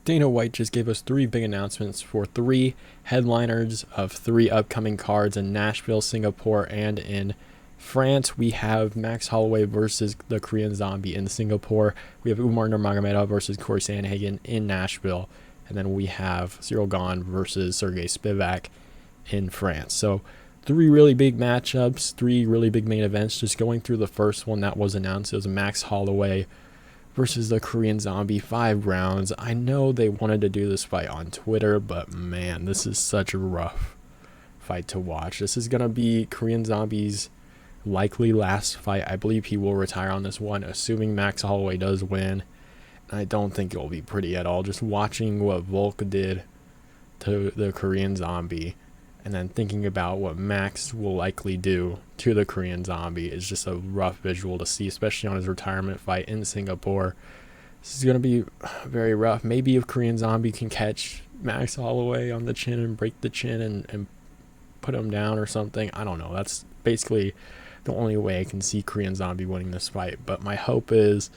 Dana White just gave us 3 big announcements for 3 headliners of 3 upcoming cards in Nashville, Singapore, and in France. We have Max Holloway versus the Korean Zombie in Singapore. We have Umar Nurmagomedov versus Cory Sandhagen in Nashville. And then we have Ciryl Gane versus Serghei Spivac in France. So 3 really big matchups, 3 really big main events. Just going through the first one that was announced, it was Max Holloway versus the Korean Zombie, 5 rounds. I know they wanted to do this fight on Twitter, but man, this is such a rough fight to watch. This is going to be Korean Zombie's likely last fight. I believe he will retire on this one, assuming Max Holloway does win. I don't think it will be pretty at all. Just watching what Volk did to the Korean Zombie and then thinking about what Max will likely do to the Korean Zombie is just a rough visual to see, especially on his retirement fight in Singapore. This is going to be very rough. Maybe if Korean Zombie can catch Max Holloway on the chin and break the chin and put him down or something. I don't know. That's basically the only way I can see Korean Zombie winning this fight. But my hope is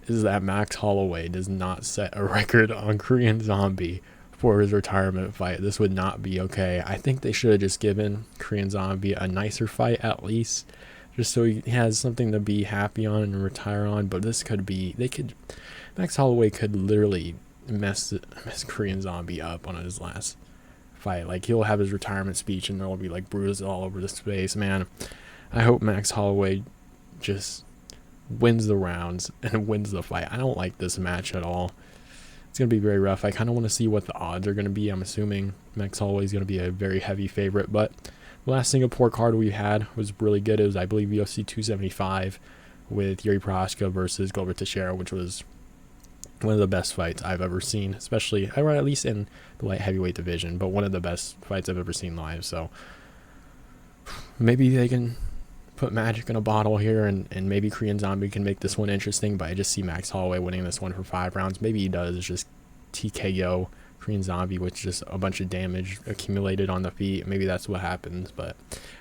that Max Holloway does not set a record on Korean Zombie for his retirement fight. This would not be okay. I think they should have just given Korean Zombie a nicer fight at least, just so he has something to be happy on and retire on. But this could be, Max Holloway could literally mess Korean Zombie up on his last fight. Like, he'll have his retirement speech and there'll be like bruises all over his face. Man, I hope Max Holloway just wins the rounds and wins the fight. I don't like this match at all. It's going to be very rough. I kind of want to see what the odds are going to be. I'm assuming Max Holloway is going to be a very heavy favorite, but the last Singapore card we had was really good. It was, I believe, UFC 275 with Yuri Prochazka versus Glover Teixeira, which was one of the best fights I've ever seen, especially, or at least in the light heavyweight division, but one of the best fights I've ever seen live. So maybe they can put magic in a bottle here, and maybe Korean Zombie can make this one interesting, but I just see Max Holloway winning this one for 5 rounds. Maybe he does. It's just TKO Korean Zombie with just a bunch of damage accumulated on the feet. Maybe that's what happens, but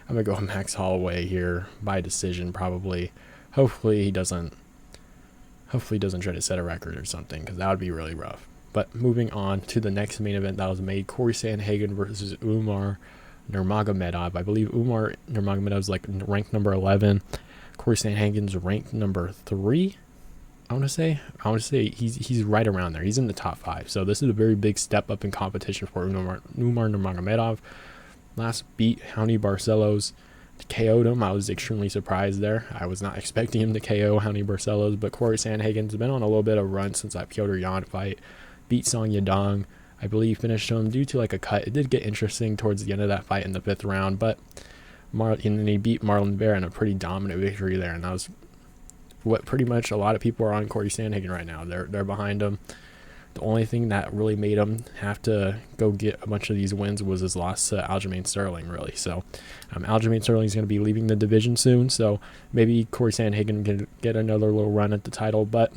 I'm going to go with Max Holloway here by decision probably. Hopefully he doesn't try to set a record or something, because that would be really rough. But moving on to the next main event that was made, Cory Sandhagen versus Umar Nurmagomedov. I believe Umar Nurmagomedov is like ranked number 11. Cory Sandhagen's ranked number 3. I want to say he's right around there. He's in the top 5. So this is a very big step up in competition for Umar Nurmagomedov. Last beat Raoni Barcelos, KO'd him. I was extremely surprised there. I was not expecting him to KO Raoni Barcelos, but Cory Sandhagen's been on a little bit of a run since that Petr Yan fight. Beat Song Yadong. I believe finished him due to like a cut. It did get interesting towards the end of that fight in the 5th round, but and then he beat Marlon Vera in a pretty dominant victory there, and that was what pretty much a lot of people are on Cory Sandhagen right now. They're behind him. The only thing that really made him have to go get a bunch of these wins was his loss to Aljamain Sterling, really. So Aljamain Sterling is going to be leaving the division soon, so maybe Cory Sandhagen can get another little run at the title, but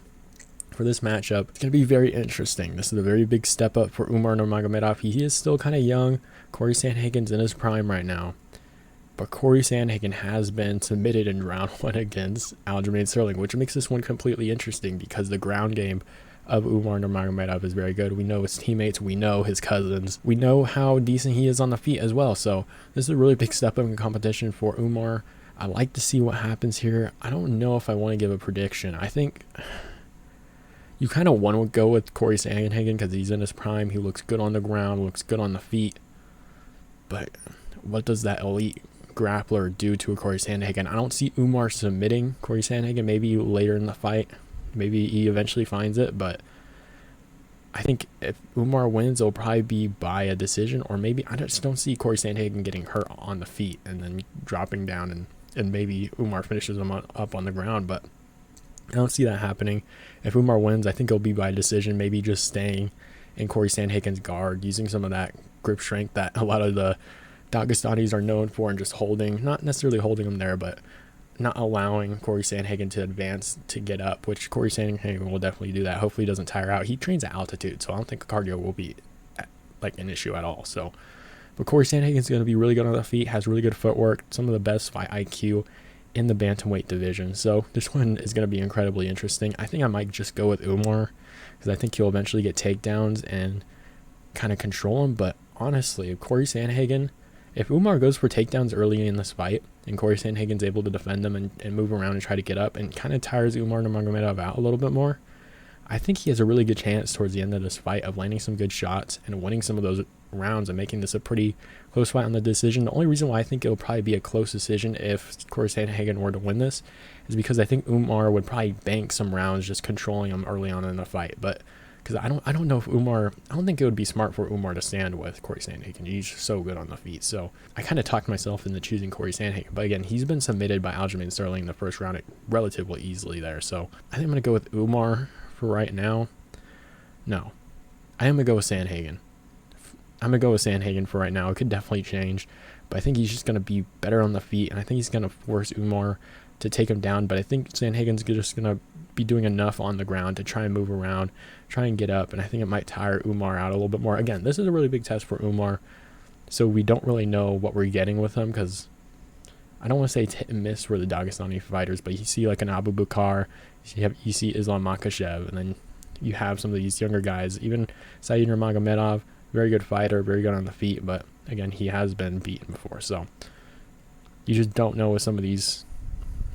for this matchup, it's going to be very interesting. This is a very big step up for Umar Nurmagomedov. He is still kind of young. Cory Sandhagen's in his prime right now. But Cory Sandhagen has been submitted in round 1 against Aljamain Sterling, which makes this one completely interesting because the ground game of Umar Nurmagomedov is very good. We know his teammates. We know his cousins. We know how decent he is on the feet as well. So this is a really big step up in competition for Umar. I like to see what happens here. I don't know if I want to give a prediction. I think you kind of want to go with Cory Sandhagen because he's in his prime. He looks good on the ground, looks good on the feet. But what does that elite grappler do to a Cory Sandhagen? I don't see Umar submitting Cory Sandhagen. Maybe later in the fight. Maybe he eventually finds it. But I think if Umar wins, it'll probably be by a decision. Or maybe I just don't see Cory Sandhagen getting hurt on the feet and then dropping down. And maybe Umar finishes him up on the ground. But I don't see that happening. If Umar wins, I think it'll be by decision, maybe just staying in Cory Sandhagen's guard, using some of that grip strength that a lot of the Dagestanis are known for, and just holding, not necessarily holding him there, but not allowing Cory Sandhagen to advance to get up, which Cory Sandhagen will definitely do that. Hopefully he doesn't tire out. He trains at altitude, so I don't think cardio will be like an issue at all. But Cory Sandhagen's going to be really good on the feet, has really good footwork, some of the best fight IQ in the bantamweight division. So this one is going to be incredibly interesting. I think I might just go with Umar because I think he'll eventually get takedowns and kind of control him. But honestly, Cory Sandhagen, if Umar goes for takedowns early in this fight and Cory Sandhagen's able to defend them and move around and try to get up and kind of tires Umar Nurmagomedov out a little bit more, I think he has a really good chance towards the end of this fight of landing some good shots and winning some of those rounds and making this a pretty close fight on the decision. The only reason why I think it'll probably be a close decision if Cory Sandhagen were to win this is because I think Umar would probably bank some rounds just controlling him early on in the fight. But because I don't know if I don't think it would be smart for Umar to stand with Cory Sandhagen. He's just so good on the feet. So I kind of talked myself into choosing Cory Sandhagen. But again, he's been submitted by Aljamain Sterling in the first round relatively easily there. So I think I'm going to go with Umar for right now. No, I am going to go with Sandhagen. I'm going to go with Sandhagen for right now. It could definitely change. But I think he's just going to be better on the feet. And I think he's going to force Umar to take him down. But I think Sandhagen's just going to be doing enough on the ground to try and move around, try and get up, and I think it might tire Umar out a little bit more. Again, this is a really big test for Umar, so we don't really know what we're getting with him because I don't want to say it's hit and miss for the Dagestani fighters, but you see like an Abu Bakar, you see Islam Makhachev, and then you have some of these younger guys, even Saeed Nurmagomedov, very good fighter, very good on the feet, but again, he has been beaten before, so you just don't know with some of these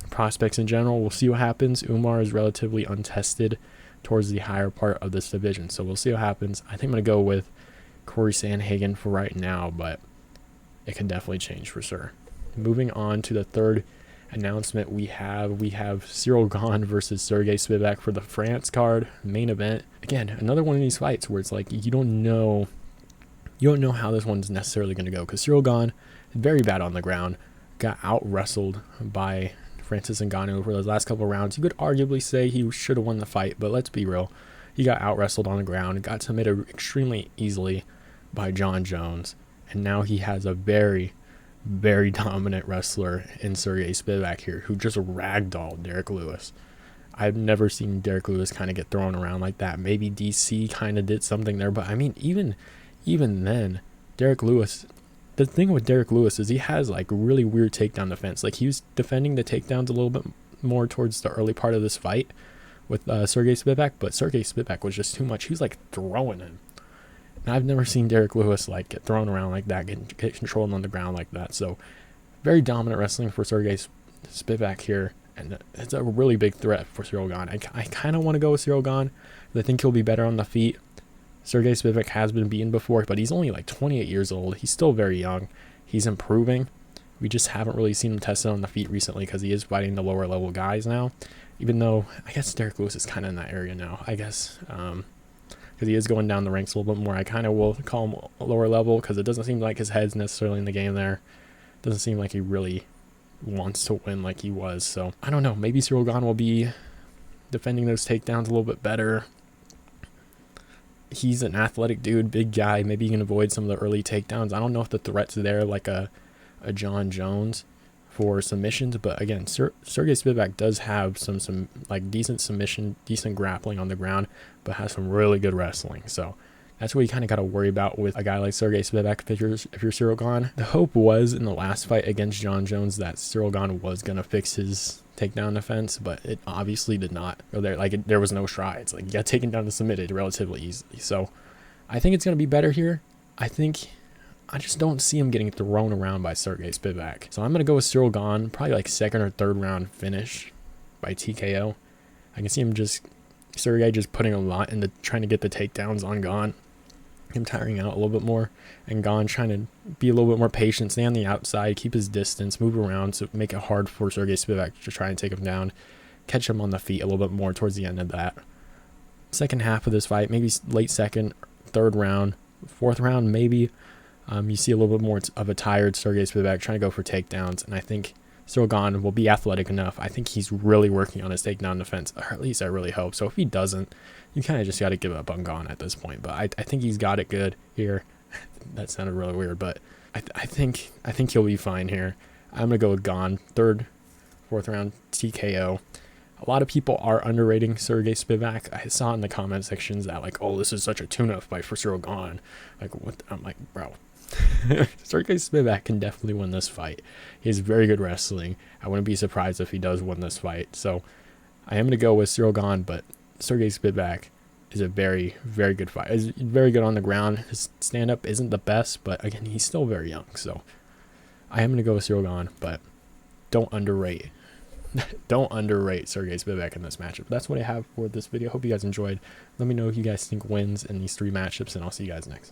prospects in general. We'll see what happens. Umar is relatively untested towards the higher part of this division, so we'll see what happens. I think I'm going to go with Cory Sandhagen for right now, but it can definitely change for sure. Moving on to the third announcement, we have Ciryl Gane versus Serghei Spivac for the France card main event. Again, another one of these fights where it's like you don't know how this one's necessarily going to go because Ciryl Gane is very bad on the ground, got out wrestled by Francis Ngannou for those last couple of rounds. You could arguably say he should have won the fight, but let's be real. He got out wrestled on the ground, got submitted extremely easily by Jon Jones, and now he has a very, very dominant wrestler in Serghei Spivac here, who just ragdolled Derek Lewis. I've never seen Derek Lewis kind of get thrown around like that. Maybe DC kind of did something there, but I mean, even then, Derek Lewis. The thing with Derek Lewis is he has like really weird takedown defense. Like he was defending the takedowns a little bit more towards the early part of this fight with Serghei Spivac, but Serghei Spivac was just too much. He was like throwing him. And I've never seen Derek Lewis like get thrown around like that, get controlled on the ground like that. So very dominant wrestling for Serghei Spivac here, and it's a really big threat for Ciryl Gane. I kind of want to go with Ciryl Gane. I think he'll be better on the feet. Serghei Spivac has been beaten before, but he's only like 28 years old. He's still very young. He's improving. We just haven't really seen him tested on the feet recently because he is fighting the lower level guys now. Even though I guess Derek Lewis is kind of in that area now. I guess because he is going down the ranks a little bit more. I kind of will call him a lower level because it doesn't seem like his head's necessarily in the game there. Doesn't seem like he really wants to win like he was. So I don't know. Maybe Ciryl Gane will be defending those takedowns a little bit better. He's an athletic dude, big guy. Maybe he can avoid some of the early takedowns. I don't know if the threat's there like a Jon Jones for submissions, but again, Serghei Spivac does have some like decent submission, decent grappling on the ground, but has some really good wrestling. So that's what you kind of got to worry about with a guy like Serghei Spivac if you're Ciryl Gane. The hope was in the last fight against Jon Jones that Ciryl Gane was going to fix his takedown defense, but it obviously did not. There was no strides. Like, he got taken down and submitted relatively easily. So I think it's going to be better here. I just don't see him getting thrown around by Serghei Spivac. So I'm going to go with Ciryl Gane, probably like second or third round finish by TKO. I can see Serghei just putting a lot into trying to get the takedowns on Gane. Him tiring out a little bit more, and Gane trying to be a little bit more patient, stay on the outside, keep his distance, move around, so make it hard for Serghei Spivac to try and take him down, catch him on the feet a little bit more towards the end of that. Second half of this fight, maybe late second, third round, fourth round, maybe. You see a little bit more of a tired Serghei Spivac trying to go for takedowns, and I think Ciryl Gane will be athletic enough. I think he's really working on his takedown defense, or at least I really hope. So if he doesn't, you kind of just got to give up on Gane at this point. But I think he's got it good here. That sounded really weird, but I think he'll be fine here. I'm gonna go with Gane, third, fourth round TKO. A lot of people are underrating Serghei Spivac. I saw in the comment sections that like, oh, this is such a tune-up fight for Ciryl Gane. Like, what? I'm like, bro, Serghei Spivac can definitely win this fight. He has very good wrestling. I wouldn't be surprised if he does win this fight. So I am going to go with Ciryl Gane, but Serghei Spivac is a very, very good fight. He's very good on the ground. His stand-up isn't the best, but again, he's still very young. So I am going to go with Ciryl Gane, but don't underrate Serghei Spivac in this matchup. That's what I have for this video. Hope you guys enjoyed. Let me know who you guys think wins in these 3 matchups, and I'll see you guys next time.